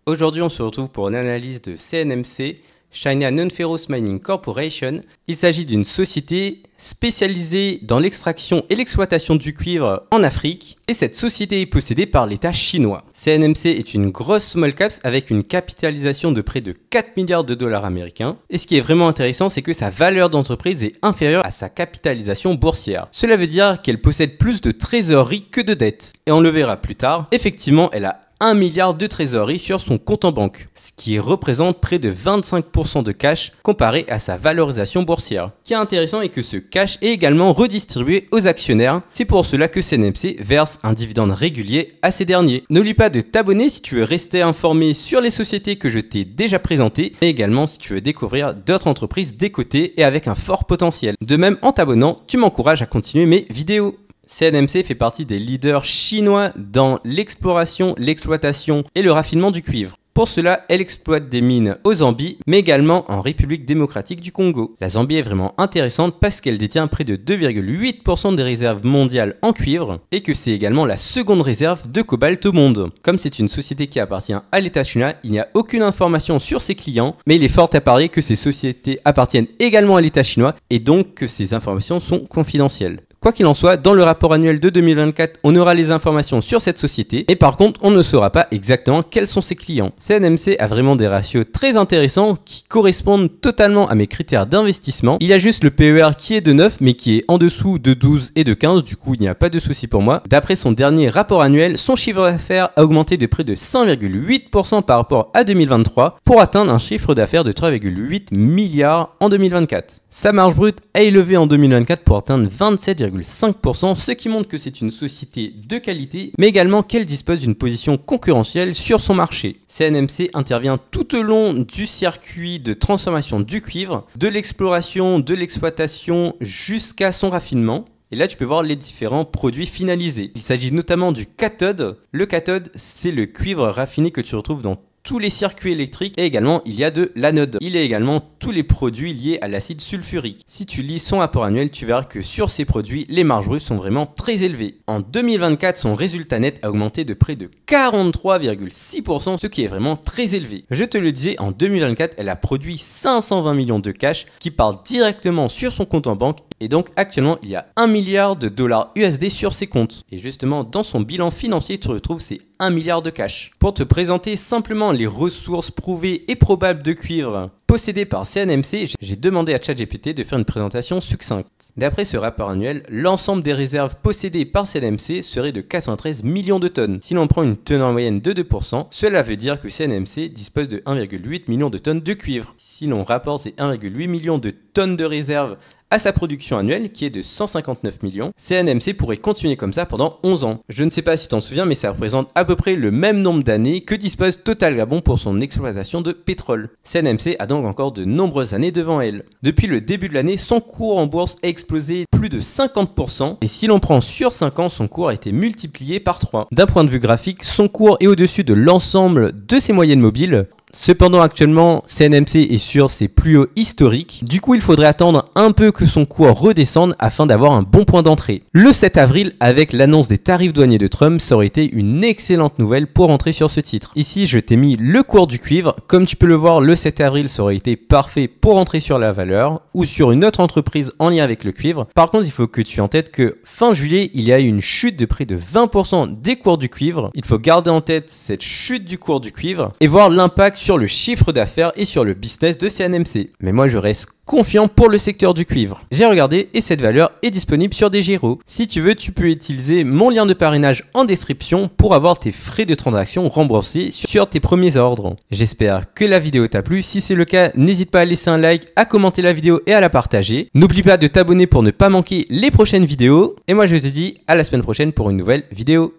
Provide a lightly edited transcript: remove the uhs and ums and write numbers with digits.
Aujourd'hui, on se retrouve pour une analyse de CNMC, China Non-Ferrous Mining Corporation. Il s'agit d'une société spécialisée dans l'extraction et l'exploitation du cuivre en Afrique. Et cette société est possédée par l'État chinois. CNMC est une grosse small caps avec une capitalisation de près de 4 milliards de dollars américains. Et ce qui est vraiment intéressant, c'est que sa valeur d'entreprise est inférieure à sa capitalisation boursière. Cela veut dire qu'elle possède plus de trésorerie que de dettes. Et on le verra plus tard. Effectivement, elle a 1 milliard de trésorerie sur son compte en banque, ce qui représente près de 25% de cash comparé à sa valorisation boursière. Ce qui est intéressant est que ce cash est également redistribué aux actionnaires. C'est pour cela que CNMC verse un dividende régulier à ces derniers. N'oublie pas de t'abonner si tu veux rester informé sur les sociétés que je t'ai déjà présentées, et également si tu veux découvrir d'autres entreprises décotées et avec un fort potentiel. De même, en t'abonnant, tu m'encourages à continuer mes vidéos. CNMC fait partie des leaders chinois dans l'exploration, l'exploitation et le raffinement du cuivre. Pour cela, elle exploite des mines au Zambie, mais également en République démocratique du Congo. La Zambie est vraiment intéressante parce qu'elle détient près de 2,8% des réserves mondiales en cuivre et que c'est également la seconde réserve de cobalt au monde. Comme c'est une société qui appartient à l'État chinois, il n'y a aucune information sur ses clients, mais il est fort à parier que ces sociétés appartiennent également à l'État chinois et donc que ces informations sont confidentielles. Quoi qu'il en soit, dans le rapport annuel de 2024, on aura les informations sur cette société, et par contre, on ne saura pas exactement quels sont ses clients. CNMC a vraiment des ratios très intéressants qui correspondent totalement à mes critères d'investissement. Il y a juste le PER qui est de 9, mais qui est en dessous de 12 et de 15, du coup il n'y a pas de souci pour moi. D'après son dernier rapport annuel, son chiffre d'affaires a augmenté de près de 5,8% par rapport à 2023, pour atteindre un chiffre d'affaires de 3,8 milliards en 2024. Sa marge brute a élevé en 2024 pour atteindre 27,5%, ce qui montre que c'est une société de qualité, mais également qu'elle dispose d'une position concurrentielle sur son marché. CNMC intervient tout au long du circuit de transformation du cuivre, de l'exploration, de l'exploitation jusqu'à son raffinement. Et là, tu peux voir les différents produits finalisés. Il s'agit notamment du cathode. Le cathode, c'est le cuivre raffiné que tu retrouves dans tous les circuits électriques et également il y a de l'anode. Il y a également tous les produits liés à l'acide sulfurique. Si tu lis son rapport annuel, tu verras que sur ces produits, les marges brutes sont vraiment très élevées. En 2024, son résultat net a augmenté de près de 43,6%, ce qui est vraiment très élevé. Je te le disais, en 2024, elle a produit 520 millions de cash qui partent directement sur son compte en banque et donc actuellement, il y a 1 milliard de dollars USD sur ses comptes. Et justement, dans son bilan financier, tu retrouves ces 1 milliard de cash. Pour te présenter simplement les ressources prouvées et probables de cuivre possédées par CNMC, j'ai demandé à ChatGPT de faire une présentation succincte. D'après ce rapport annuel, l'ensemble des réserves possédées par CNMC serait de 93 millions de tonnes. Si l'on prend une teneur moyenne de 2%, cela veut dire que CNMC dispose de 1,8 million de tonnes de cuivre. Si l'on rapporte ces 1,8 million de tonnes de réserves à sa production annuelle qui est de 159 millions, CNMC pourrait continuer comme ça pendant 11 ans. Je ne sais pas si tu t'en souviens, mais ça représente à peu près le même nombre d'années que dispose Total Gabon pour son exploitation de pétrole. CNMC a donc encore de nombreuses années devant elle. Depuis le début de l'année, son cours en bourse a explosé plus de 50% et si l'on prend sur 5 ans, son cours a été multiplié par 3. D'un point de vue graphique, son cours est au-dessus de l'ensemble de ses moyennes mobiles. Cependant, actuellement, CNMC est sur ses plus hauts historiques. Du coup, il faudrait attendre un peu que son cours redescende afin d'avoir un bon point d'entrée. Le 7 avril, avec l'annonce des tarifs douaniers de Trump, ça aurait été une excellente nouvelle pour entrer sur ce titre. Ici, je t'ai mis le cours du cuivre. Comme tu peux le voir, le 7 avril, ça aurait été parfait pour entrer sur la valeur ou sur une autre entreprise en lien avec le cuivre. Par contre, il faut que tu aies en tête que fin juillet, il y a eu une chute de près de 20% des cours du cuivre. Il faut garder en tête cette chute du cours du cuivre et voir l'impact sur le chiffre d'affaires et sur le business de CNMC. Mais moi, je reste confiant pour le secteur du cuivre. J'ai regardé et cette valeur est disponible sur DEGIRO. Si tu veux, tu peux utiliser mon lien de parrainage en description pour avoir tes frais de transaction remboursés sur tes premiers ordres. J'espère que la vidéo t'a plu. Si c'est le cas, n'hésite pas à laisser un like, à commenter la vidéo et à la partager. N'oublie pas de t'abonner pour ne pas manquer les prochaines vidéos. Et moi, je te dis à la semaine prochaine pour une nouvelle vidéo.